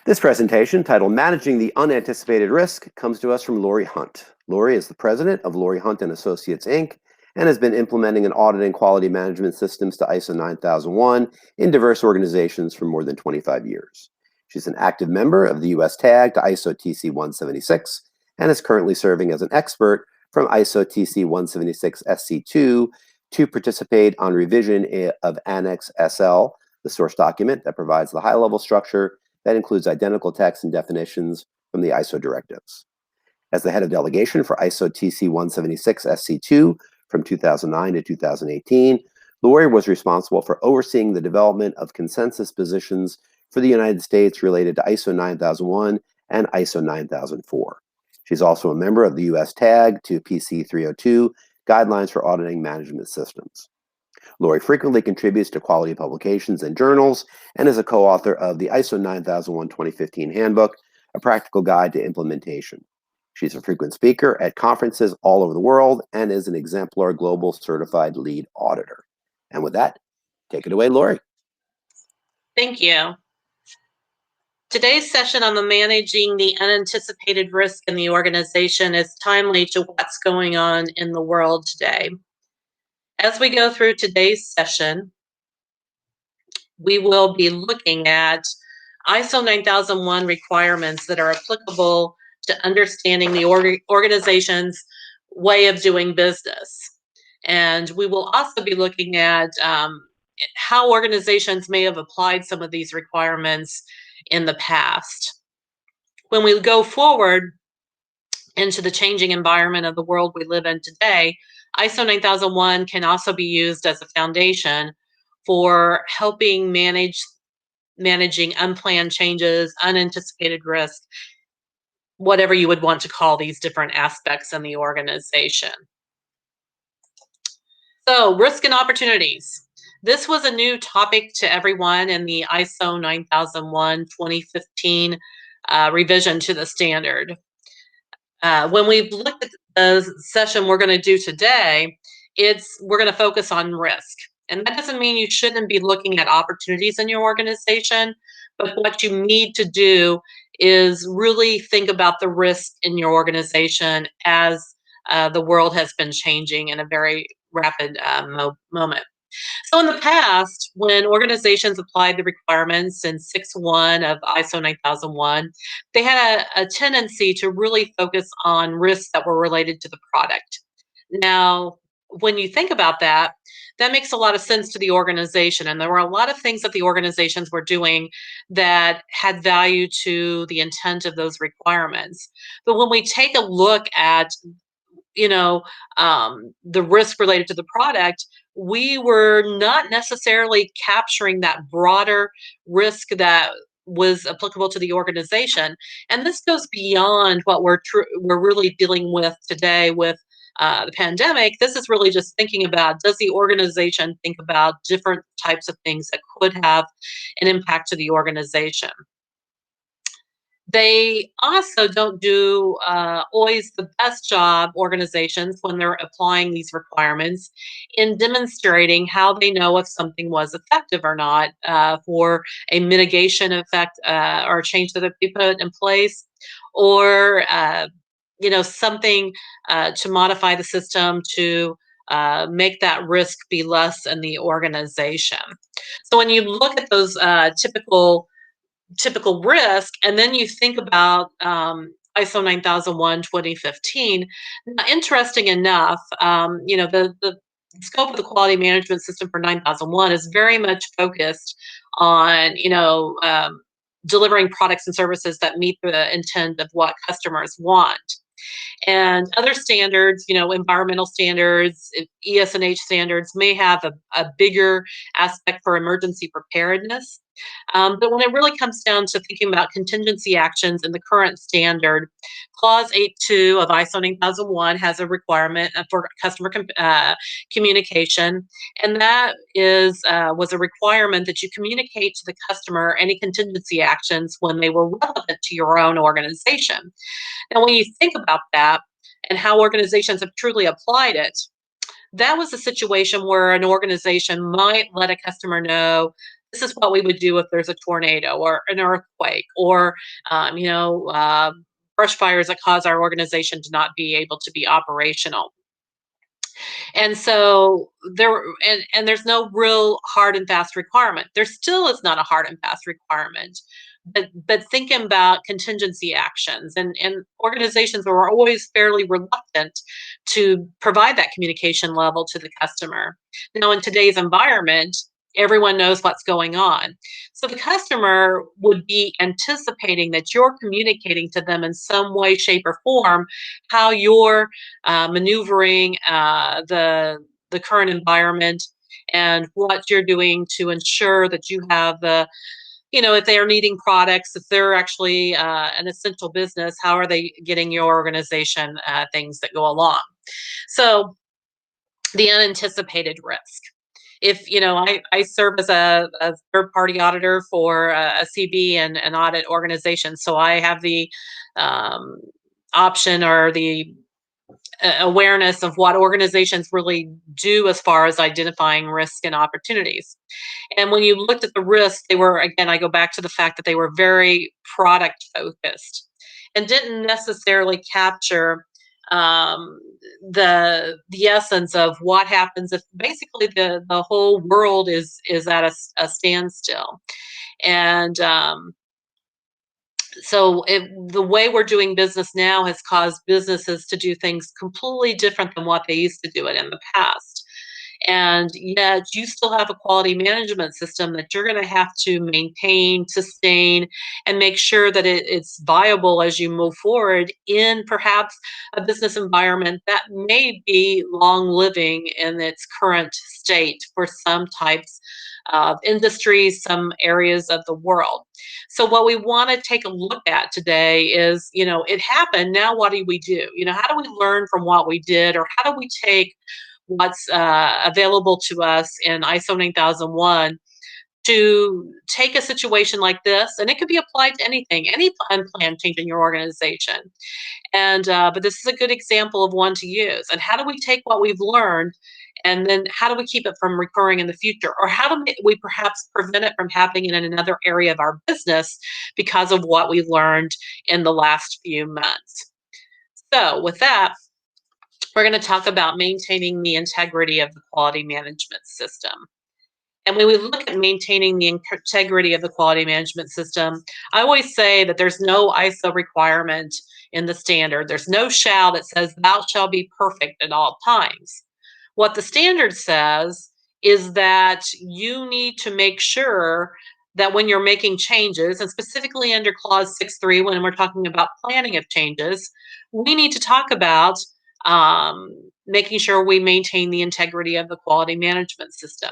This presentation, titled Managing the Unanticipated Risk, comes to us from Lorri Hunt. Lorri is the president of Lorri Hunt and Associates, Inc., and has been implementing and auditing quality management systems to ISO 9001 in diverse organizations for more than 25 years. She's an active member of the U.S. TAG to ISO TC 176 and is currently serving as an expert from ISO TC 176 SC2 to participate on revision of Annex SL, the source document that provides the high-level structure that includes identical text and definitions from the ISO directives. As the head of delegation for ISO TC 176 SC2 from 2009 to 2018, Lorri was responsible for overseeing the development of consensus positions for the United States related to ISO 9001 and ISO 9004. She's also a member of the U.S. TAG to PC 302 Guidelines for Auditing Management Systems. Lorri frequently contributes to quality publications and journals and is a co-author of the ISO 9001 2015 Handbook, a practical guide to implementation. She's a frequent speaker at conferences all over the world and is an exemplar global certified lead auditor. And with that, take it away, Lorri. Thank you. Today's session on the managing the unanticipated risk in the organization is timely to what's going on in the world today. As we go through today's session, we will be looking at ISO 9001 requirements that are applicable to understanding the organization's way of doing business. And we will also be looking at how organizations may have applied some of these requirements in the past. When we go forward into the changing environment of the world we live in today, ISO 9001 can also be used as a foundation for helping managing unplanned changes, unanticipated risk, whatever you would want to call these different aspects in the organization. So, risk and opportunities. This was a new topic to everyone in the ISO 9001 2015 revision to the standard. When we've looked at the session we're going to do today, we're going to focus on risk. And that doesn't mean you shouldn't be looking at opportunities in your organization, but what you need to do is really think about the risk in your organization as the world has been changing in a very rapid moment. So in the past, when organizations applied the requirements in 6.1 of ISO 9001, they had a tendency to really focus on risks that were related to the product. Now, when you think about that, that makes a lot of sense to the organization. And there were a lot of things that the organizations were doing that had value to the intent of those requirements. But when we take a look at the risk related to the product, we were not necessarily capturing that broader risk that was applicable to the organization. And this goes beyond what we're really dealing with today with the pandemic. This is really just thinking about, does the organization think about different types of things that could have an impact to the organization? They also don't do always the best job, organizations, when they're applying these requirements in demonstrating how they know if something was effective or not for a mitigation effect or change that they put in place, or something to modify the system to make that risk be less in the organization. So when you look at those typical risk, and then you think about ISO 9001 2015. Now, interesting enough, the scope of the quality management system for 9001 is very much focused on delivering products and services that meet the intent of what customers want. And other standards, environmental standards, ES&H standards may have a bigger aspect for emergency preparedness. But when it really comes down to thinking about contingency actions in the current standard, Clause 8.2 of ISO 9001 has a requirement for customer communication, and that was a requirement that you communicate to the customer any contingency actions when they were relevant to your own organization. Now, when you think about that and how organizations have truly applied it, that was a situation where an organization might let a customer know this is what we would do if there's a tornado or an earthquake or, you know, brush fires that cause our organization to not be able to be operational. And so and there's no real hard and fast requirement. There still is not a hard and fast requirement. But thinking about contingency actions, and organizations are always fairly reluctant to provide that communication level to the customer. Now, in today's environment, everyone knows what's going on. So the customer would be anticipating that you're communicating to them in some way, shape, or form how you're maneuvering the current environment and what you're doing to ensure that you have the, you know, if they are needing products, if they're actually an essential business, how are they getting your organization things that go along? So the unanticipated risk. If, you know, I serve as a third party auditor for a CB and an audit organization, so I have the um, option or the awareness of what organizations really do as far as identifying risk and opportunities. And when you looked at the risks, they were, again, I go back to the fact that they were very product focused and didn't necessarily capture um, the essence of what happens if basically the whole world is at a standstill. And so the way we're doing business now has caused businesses to do things completely different than what they used to do it in the past. And yet you still have a quality management system that you're going to have to maintain, sustain, and make sure that it's viable as you move forward in perhaps a business environment that may be long living in its current state for some types of industries, some areas of the world. So what we want to take a look at today is, you know, it happened. Now what do we do? You know, how do we learn from what we did, or how do we take what's available to us in ISO 9001 to take a situation like this, and it could be applied to anything, any unplanned change in your organization. And but this is a good example of one to use. And how do we take what we've learned, and then how do we keep it from recurring in the future, or how do we perhaps prevent it from happening in another area of our business because of what we learned in the last few months? So with that, we're going to talk about maintaining the integrity of the quality management system. And when we look at maintaining the integrity of the quality management system, I always say that there's no ISO requirement in the standard. There's no shall that says thou shall be perfect at all times. What the standard says is that you need to make sure that when you're making changes, and specifically under clause 6.3, when we're talking about planning of changes, we need to talk about um, making sure we maintain the integrity of the quality management system.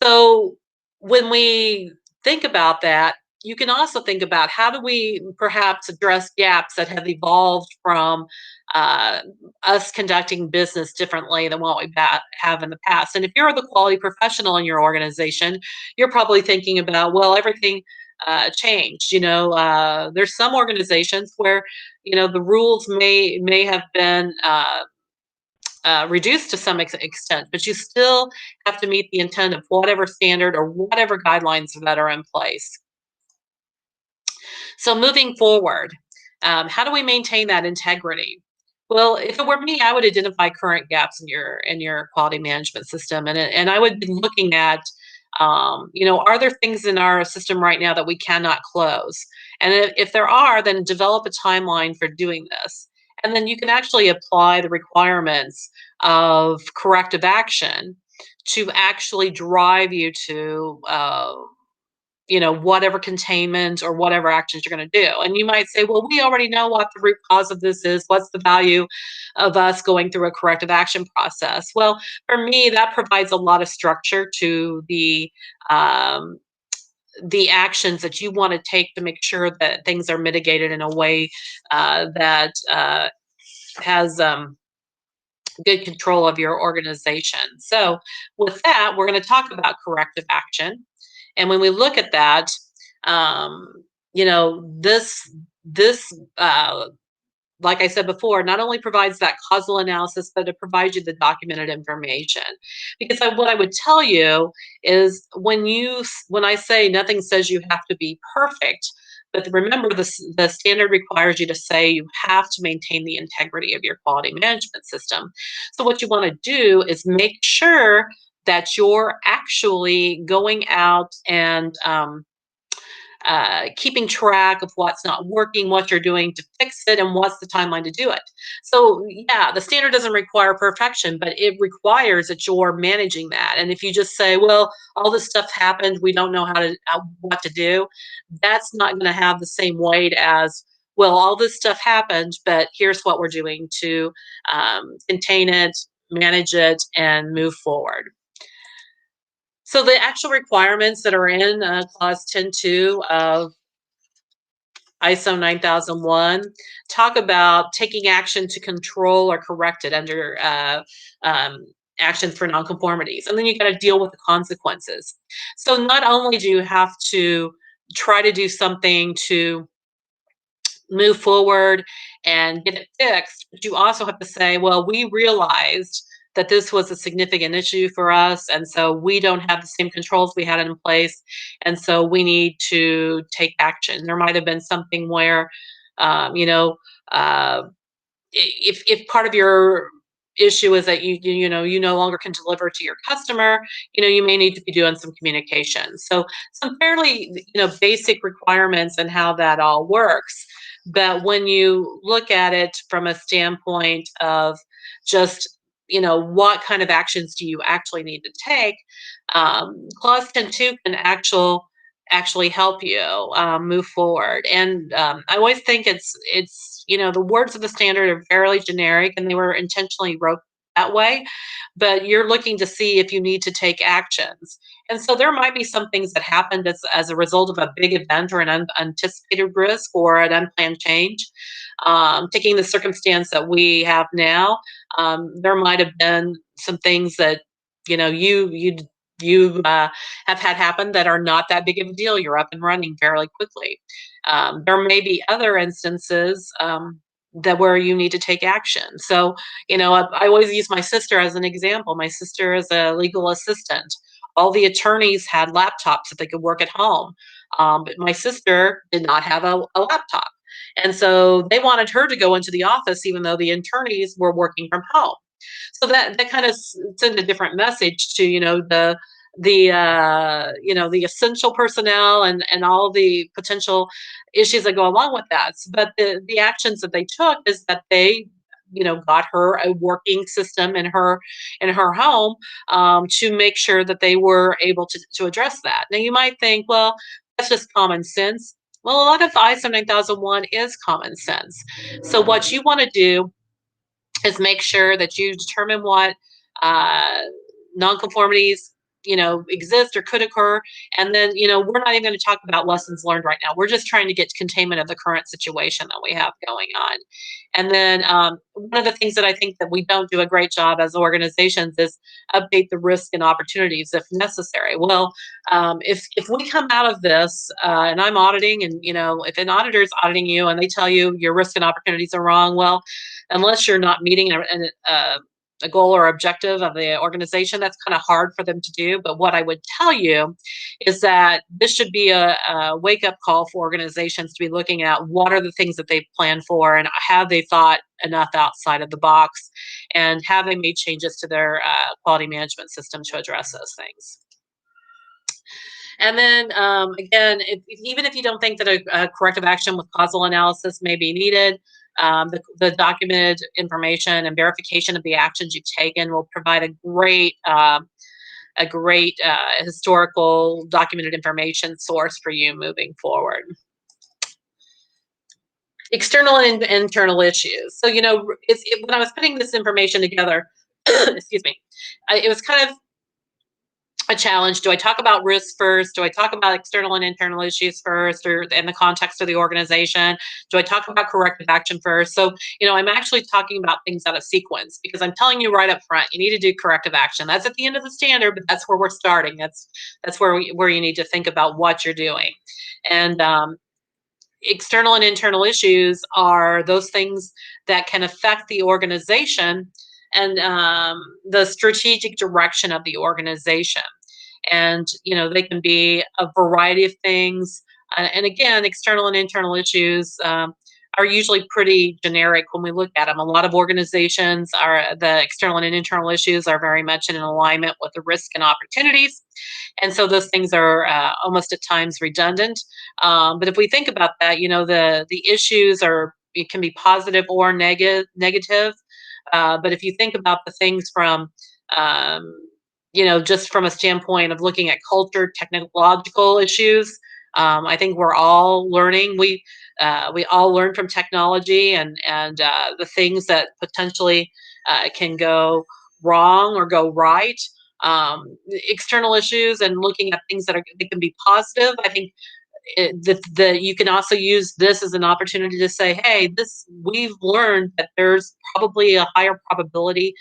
So when we think about that, you can also think about how do we perhaps address gaps that have evolved from uh, us conducting business differently than what we have in the past. And if you're the quality professional in your organization, you're probably thinking about, well, everything changed. You know, there's some organizations where, you know, the rules may have been reduced to some extent, but you still have to meet the intent of whatever standard or whatever guidelines that are in place. So moving forward, how do we maintain that integrity? Well, if it were me, I would identify current gaps in your quality management system, and I would be looking at, you know, are there things in our system right now that we cannot close? And if there are, then develop a timeline for doing this. And then you can actually apply the requirements of corrective action to actually drive you to you know, whatever containment or whatever actions you're going to do. And you might say, well, we already know what the root cause of this is. What's the value of us going through a corrective action process? Well, for me, that provides a lot of structure to the actions that you want to take to make sure that things are mitigated in a way that has good control of your organization. So with that, we're going to talk about corrective action. And when we look at that, you know, this like I said before, not only provides that causal analysis, but it provides you the documented information. Because what I would tell you is when I say nothing says you have to be perfect, but remember the standard requires you to say you have to maintain the integrity of your quality management system. So what you want to do is make sure that you're actually going out and keeping track of what's not working, what you're doing to fix it, and what's the timeline to do it. So, yeah, the standard doesn't require perfection, but it requires that you're managing that. And if you just say, well, all this stuff happened, we don't know what to do, that's not going to have the same weight as, well, all this stuff happened, but here's what we're doing to contain it, manage it, and move forward. So the actual requirements that are in Clause 10.2 of ISO 9001 talk about taking action to control or correct it under actions for nonconformities. And then you got to deal with the consequences. So not only do you have to try to do something to move forward and get it fixed, but you also have to say, well, we realized that this was a significant issue for us, and so we don't have the same controls we had in place, and so we need to take action. There might have been something where, you know, if part of your issue is that you know you no longer can deliver to your customer, you know, you may need to be doing some communication. So some fairly, you know, basic requirements and how that all works. But when you look at it from a standpoint of just, you know, what kind of actions do you actually need to take, clause 10.2 can actually help you move forward. And I always think it's, you know, the words of the standard are fairly generic, and they were intentionally wrote that way, but you're looking to see if you need to take actions. And so there might be some things that happened as a result of a big event or an unanticipated risk or an unplanned change. Taking the circumstance that we have now, there might have been some things that, you know, you have had happen that are not that big of a deal. You're up and running fairly quickly. There may be other instances that where you need to take action. So, you know, I always use my sister as an example. My sister is a legal assistant. All the attorneys had laptops that they could work at home, but my sister did not have a laptop. And so they wanted her to go into the office, even though the attorneys were working from home. So that kind of sent a different message to, you know, the you know, the essential personnel and all the potential issues that go along with that. But the actions that they took is that they, you know, got her a working system in her home, to make sure that they were able to address that. Now you might think, well, that's just common sense. Well, a lot of ISO 9001 is common sense. So what you want to do is make sure that you determine what uh, nonconformities, you know, exist or could occur. And then, you know, we're not even going to talk about lessons learned right now. We're just trying to get containment of the current situation that we have going on. And then one of the things that I think that we don't do a great job as organizations is update the risk and opportunities if necessary. Well, if we come out of this and I'm auditing, and, you know, if an auditor is auditing you and they tell you your risk and opportunities are wrong, well, unless you're not meeting a goal or objective of the organization, that's kind of hard for them to do. But what I would tell you is that this should be a wake-up call for organizations to be looking at what are the things that they've planned for, and have they thought enough outside of the box, and have they made changes to their quality management system to address those things. And then again, even if you don't think that a corrective action with causal analysis may be needed, the documented information and verification of the actions you've taken will provide a great historical documented information source for you moving forward. External and internal issues. So, you know, when I was putting this information together, excuse me, it was kind of a challenge. Do I talk about risk first? Do I talk about external and internal issues first, or in the context of the organization? Do I talk about corrective action first? So, you know, I'm actually talking about things out of sequence, because I'm telling you right up front, you need to do corrective action. That's at the end of the standard, but that's where we're starting. That's where you need to think about what you're doing. And external and internal issues are those things that can affect the organization and the strategic direction of the organization. And they can be a variety of things. And again, external and internal issues are usually pretty generic when we look at them. A lot of organizations are the external and internal issues are very much in alignment with the risk and opportunities, and so those things are almost at times redundant. But if we think about that, the issues are, it can be positive or negative. But if you think about the things from um, just from a standpoint of looking at culture, technological issues, I think we're all learning. We all learn from technology, and the things that potentially can go wrong or go right. External issues and looking at things that can be positive. I think you can also use this as an opportunity to say, hey, this we've learned that there's probably a higher probability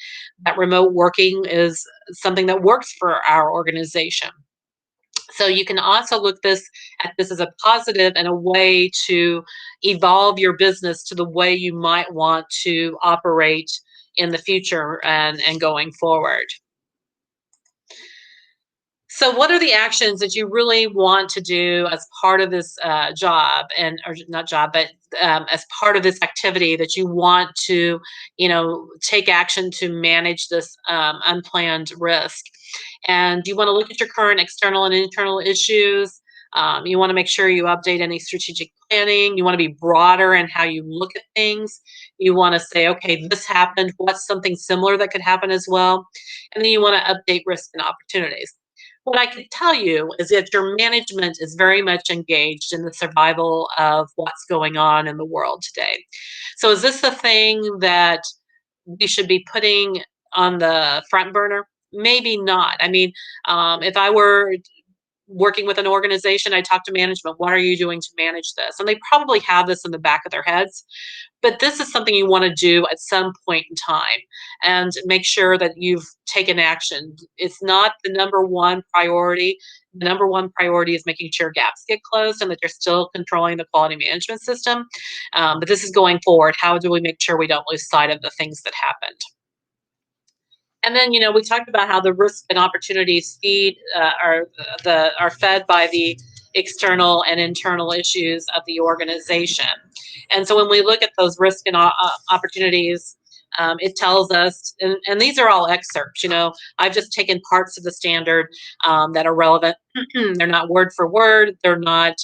that remote working is something that works for our organization. So you can also look at this as a positive and a way to evolve your business to the way you might want to operate in the future and going forward. So, what are the actions that you really want to do as part of this job, or not job, but as part of this activity that you want to, take action to manage this unplanned risk? And you want to look at your current external and internal issues. You want to make sure you update any strategic planning. You want to be broader in how you look at things. You want to say, okay, this happened. What's something similar that could happen as well? And then you want to update risk and opportunities. What I can tell you is that your management is very much engaged in the survival of what's going on in the world today. So, is this the thing that we should be putting on the front burner? Maybe not. I mean, if I were working with an organization, I talk to management. What are you doing to manage this? And they probably have this in the back of their heads, but this is something you want to do at some point in time and make sure that you've taken action. It's not the number one priority. The number one priority is making sure gaps get closed and that you're still controlling the quality management system. But this is going forward. How do we make sure we don't lose sight of the things that happened? And then, we talked about how the risks and opportunities are fed by the external and internal issues of the organization. And so when we look at those risks and opportunities, it tells us, and these are all excerpts. I've just taken parts of the standard that are relevant. They're not word for word. They're not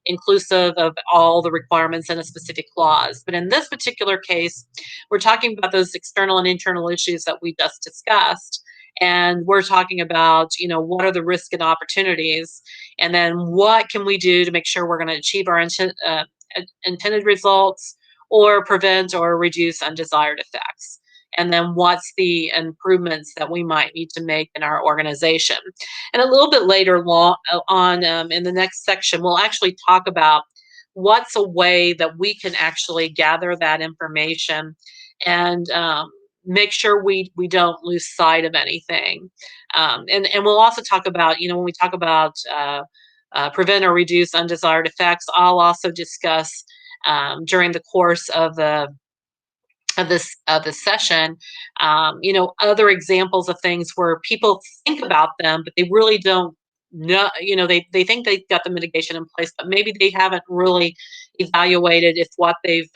inclusive of all the requirements in a specific clause. But in this particular case, we're talking about those external and internal issues that we just discussed. And we're talking about, what are the risks and opportunities? And then what can we do to make sure we're going to achieve our intended results or prevent or reduce undesired effects? And then what's the improvements that we might need to make in our organization? And a little bit later on in the next section, we'll actually talk about what's a way that we can actually gather that information and make sure we don't lose sight of anything. And we'll also talk about, when we talk about prevent or reduce undesired effects, I'll also discuss during the course of this session, other examples of things where people think about them, but they really don't know. They think they've got the mitigation in place, but maybe they haven't really evaluated if what they've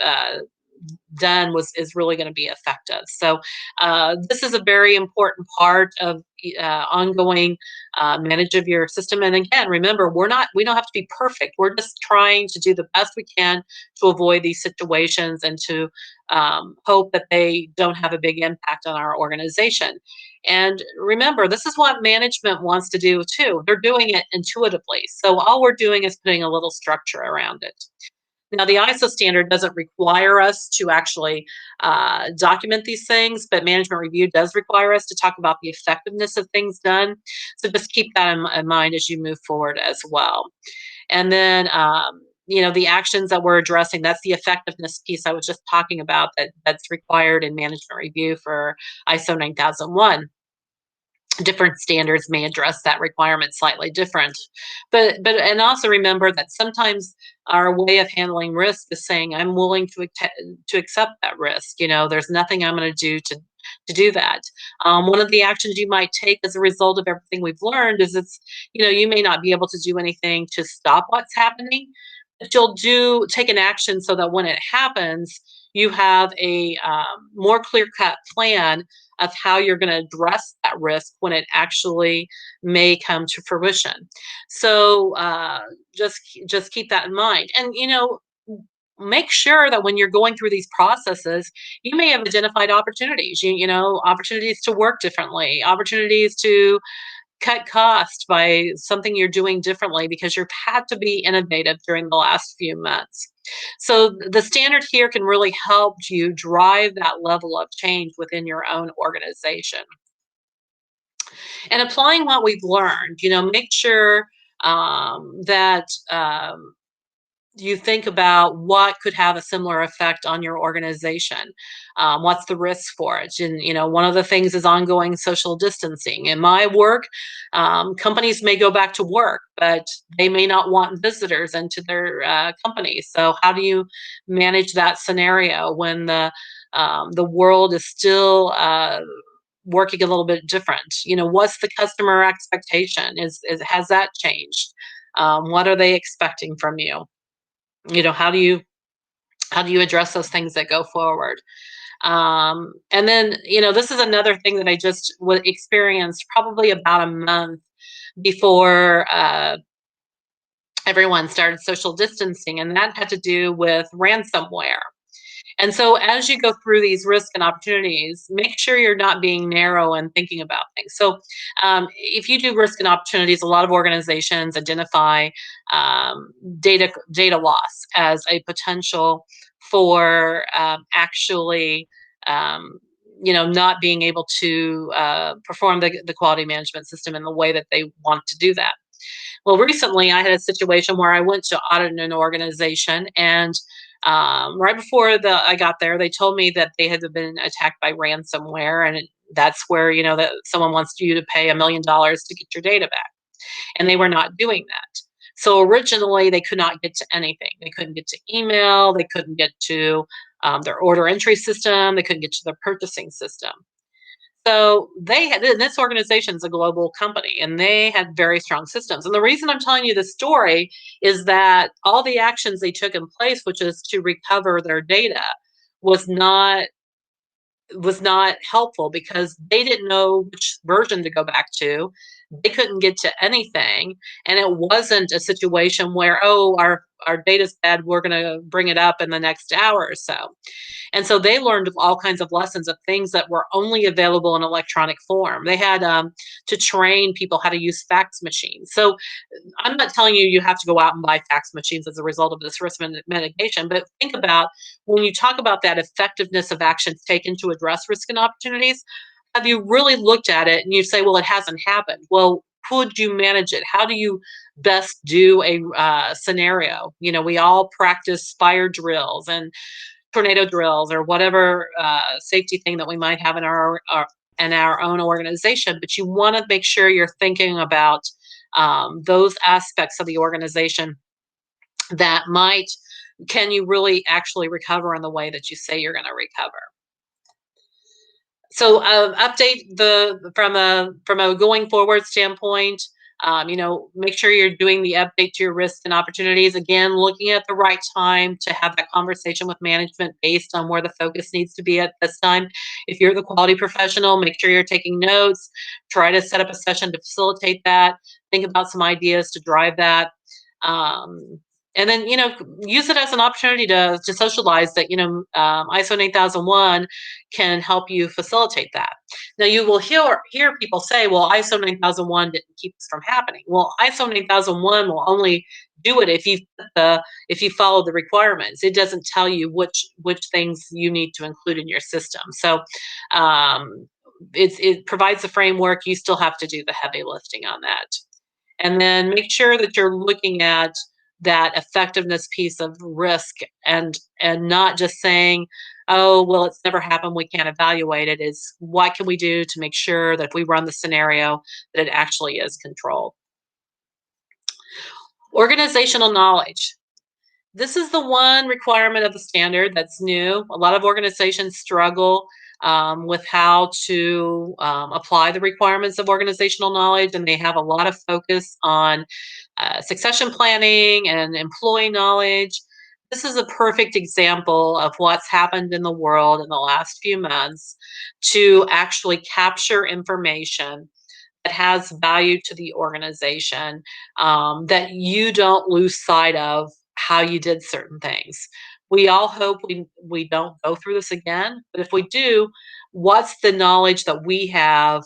done is really going to be effective. So this is a very important part of ongoing manage of your system. And again, remember, we don't have to be perfect. We're just trying to do the best we can to avoid these situations and to hope that they don't have a big impact on our organization. And remember, this is what management wants to do too. They're doing it intuitively. So all we're doing is putting a little structure around it. Now, the ISO standard doesn't require us to actually document these things, but management review does require us to talk about the effectiveness of things done. So just keep that in mind as you move forward as well. And then, the actions that we're addressing, that's the effectiveness piece I was just talking about that's required in management review for ISO 9001. different standards may address that requirement slightly different. But and also remember that sometimes our way of handling risk is saying, I'm willing to accept that risk. There's nothing I'm going to do to do that. One of the actions you might take as a result of everything we've learned is you may not be able to do anything to stop what's happening, but you'll take an action so that when it happens, you have a more clear cut plan of how you're going to address that risk when it actually may come to fruition. So just keep that in mind, and make sure that when you're going through these processes, you may have identified opportunities. Opportunities to work differently, opportunities to cut cost by something you're doing differently because you've had to be innovative during the last few months. So the standard here can really help you drive that level of change within your own organization. And applying what we've learned, make sure that you think about what could have a similar effect on your organization. What's the risk for it? And one of the things is ongoing social distancing. In my work, companies may go back to work, but they may not want visitors into their companies. So how do you manage that scenario when the world is still working a little bit different? What's the customer expectation? Has that changed? What are they expecting from you? How do you address those things that go forward? And then this is another thing that I just experienced probably about a month before everyone started social distancing, and that had to do with ransomware. And so as you go through these risks and opportunities, make sure you're not being narrow and thinking about things. So if you do risk and opportunities, a lot of organizations identify data loss as a potential for actually not being able to perform the quality management system in the way that they want to do that. Well, recently I had a situation where I went to audit an organization, and right before I got there, they told me that they had been attacked by ransomware, and that's where that someone wants you to pay $1 million to get your data back, and they were not doing that. So originally, they could not get to anything. They couldn't get to email. They couldn't get to their order entry system. They couldn't get to their purchasing system. So this organization is a global company, and they had very strong systems. And the reason I'm telling you this story is that all the actions they took in place, which is to recover their data, was not was not helpful because they didn't know which version to go back to. They couldn't get to anything, and it wasn't a situation where, oh, our data's bad, we're going to bring it up in the next hour or so. And so they learned all kinds of lessons of things that were only available in electronic form. They had to train people how to use fax machines. So I'm not telling you have to go out and buy fax machines as a result of this risk mitigation, but think about when you talk about that effectiveness of actions taken to address risk and opportunities, have you really looked at it and you say, well, it hasn't happened? Well, could you manage it? How do you best do a scenario? We all practice fire drills and tornado drills or whatever safety thing that we might have in our own organization, but you want to make sure you're thinking about those aspects of the organization that can you really actually recover in the way that you say you're going to recover. So update from a going forward standpoint. Make sure you're doing the update to your risks and opportunities. Again, looking at the right time to have that conversation with management based on where the focus needs to be at this time. If you're the quality professional, make sure you're taking notes. Try to set up a session to facilitate that. Think about some ideas to drive that. And then, use it as an opportunity to socialize that, ISO 9001 can help you facilitate that. Now, you will hear people say, well, ISO 9001 didn't keep this from happening. Well, ISO 9001 will only do it if you follow the requirements. It doesn't tell you which things you need to include in your system. So it provides a framework. You still have to do the heavy lifting on that. And then make sure that you're looking at that effectiveness piece of risk and not just saying, oh, well, it's never happened, we can't evaluate it, is what can we do to make sure that if we run the scenario that it actually is controlled. Organizational knowledge. This is the one requirement of the standard that's new. A lot of organizations struggle with how to apply the requirements of organizational knowledge, and they have a lot of focus on succession planning and employee knowledge. This is a perfect example of what's happened in the world in the last few months to actually capture information that has value to the organization, that you don't lose sight of how you did certain things. We all hope we don't go through this again, but if we do, what's the knowledge that we have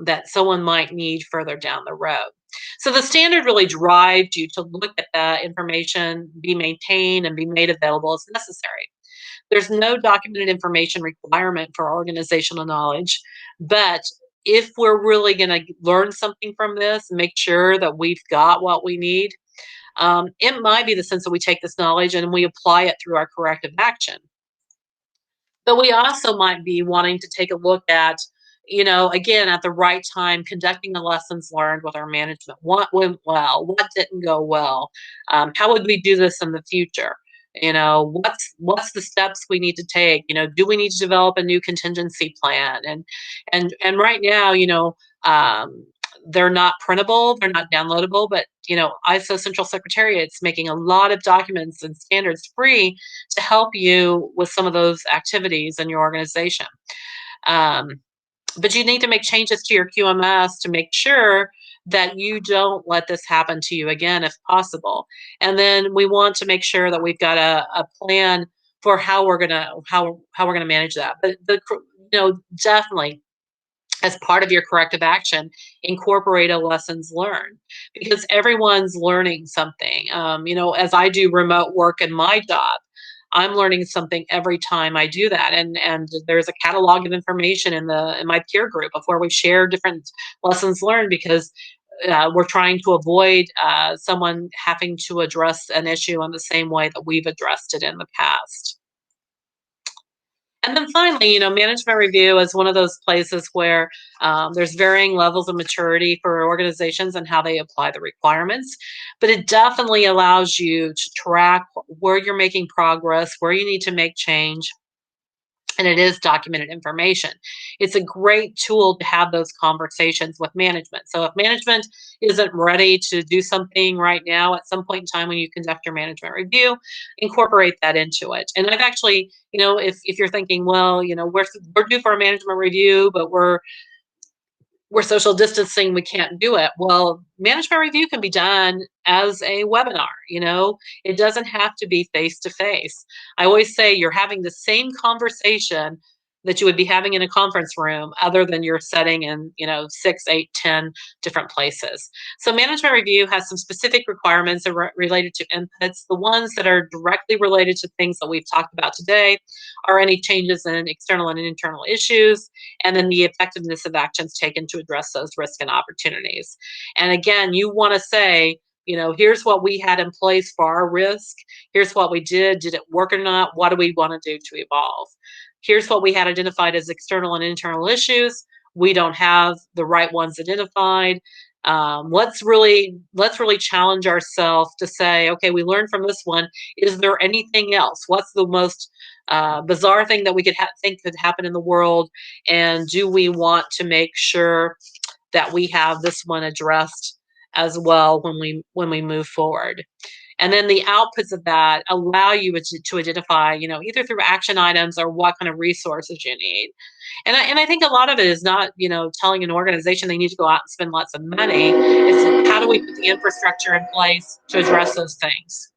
that someone might need further down the road? So the standard really drives you to look at that information, be maintained, and be made available as necessary. There's no documented information requirement for organizational knowledge, but if we're really going to learn something from this, make sure that we've got what we need, it might be the sense that we take this knowledge and we apply it through our corrective action. But we also might be wanting to take a look at, again, at the right time, conducting the lessons learned with our management. What went well? What didn't go well? How would we do this in the future? What's the steps we need to take? Do we need to develop a new contingency plan? And right now, they're not printable, they're not downloadable, but ISO Central Secretariat's making a lot of documents and standards free to help you with some of those activities in your organization. Um, but you need to make changes to your QMS to make sure that you don't let this happen to you again if possible. And then we want to make sure that we've got a plan for how we're gonna manage that. But definitely as part of your corrective action, incorporate a lessons learned because everyone's learning something. As I do remote work in my job, I'm learning something every time I do that. And there's a catalog of information in my peer group of where we share different lessons learned because we're trying to avoid someone having to address an issue in the same way that we've addressed it in the past. And then finally, management review is one of those places where there's varying levels of maturity for organizations and how they apply the requirements. But it definitely allows you to track where you're making progress, where you need to make change, and it is documented information. It's a great tool to have those conversations with management. So if management isn't ready to do something right now, at some point in time when you conduct your management review, incorporate that into it. And I've actually, if you're thinking, well, we're due for a management review, but we're social distancing, we can't do it. Well, management review can be done as a webinar, it doesn't have to be face to face. I always say you're having the same conversation that you would be having in a conference room other than you're setting in 6 8 10 different places. So management review has some specific requirements related to inputs. The ones that are directly related to things that we've talked about today are any changes in external and internal issues, and then the effectiveness of actions taken to address those risks and opportunities. And again, you want to say, here's what we had in place for our risk. Here's what we did. Did it work or not? What do we want to do to evolve? Here's what we had identified as external and internal issues. We don't have the right ones identified. Let's really challenge ourselves to say, okay, we learned from this one. Is there anything else? What's the most bizarre thing that we could think could happen in the world? And do we want to make sure that we have this one addressed as well when we move forward? And then the outputs of that allow you to identify, either through action items or what kind of resources you need. And I think a lot of it is not, telling an organization they need to go out and spend lots of money. It's how do we put the infrastructure in place to address those things?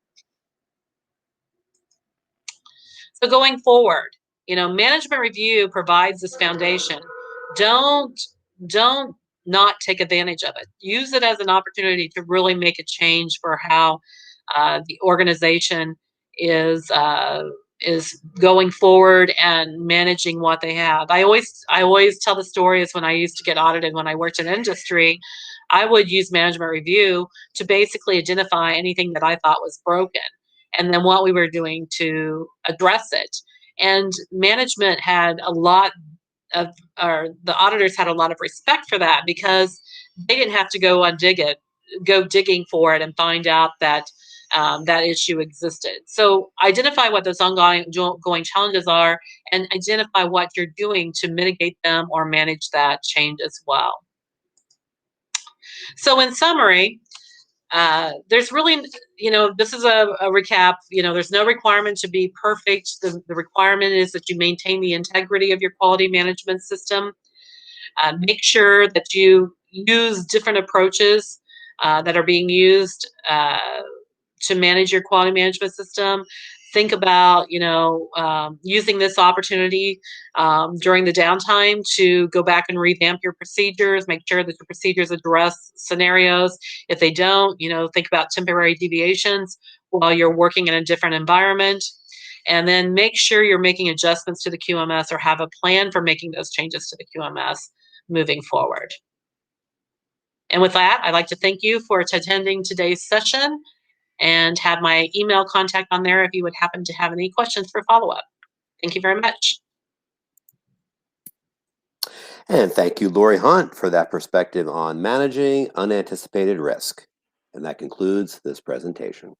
So going forward, management review provides this foundation. Don't don't not take advantage of it. Use it as an opportunity to really make a change for how the organization is going forward and managing what they have. I always tell the story is when I used to get audited when I worked in industry, I would use management review to basically identify anything that I thought was broken and then what we were doing to address it. And management had a lot of, or the auditors had a lot of respect for that, because they didn't have to go digging for it and find out that that issue existed. So identify what those ongoing challenges are, and identify what you're doing to mitigate them or manage that change as well. So in summary, there's really, this is a recap. There's no requirement to be perfect. The requirement is that you maintain the integrity of your quality management system. Make sure that you use different approaches that are being used to manage your quality management system. Think about, using this opportunity during the downtime to go back and revamp your procedures. Make sure that your procedures address scenarios. If they don't, think about temporary deviations while you're working in a different environment. And then make sure you're making adjustments to the QMS, or have a plan for making those changes to the QMS moving forward. And with that, I'd like to thank you for attending today's session, and have my email contact on there if you would happen to have any questions for follow-up. Thank you very much. And thank you, Lorri Hunt, for that perspective on managing unanticipated risk. And that concludes this presentation.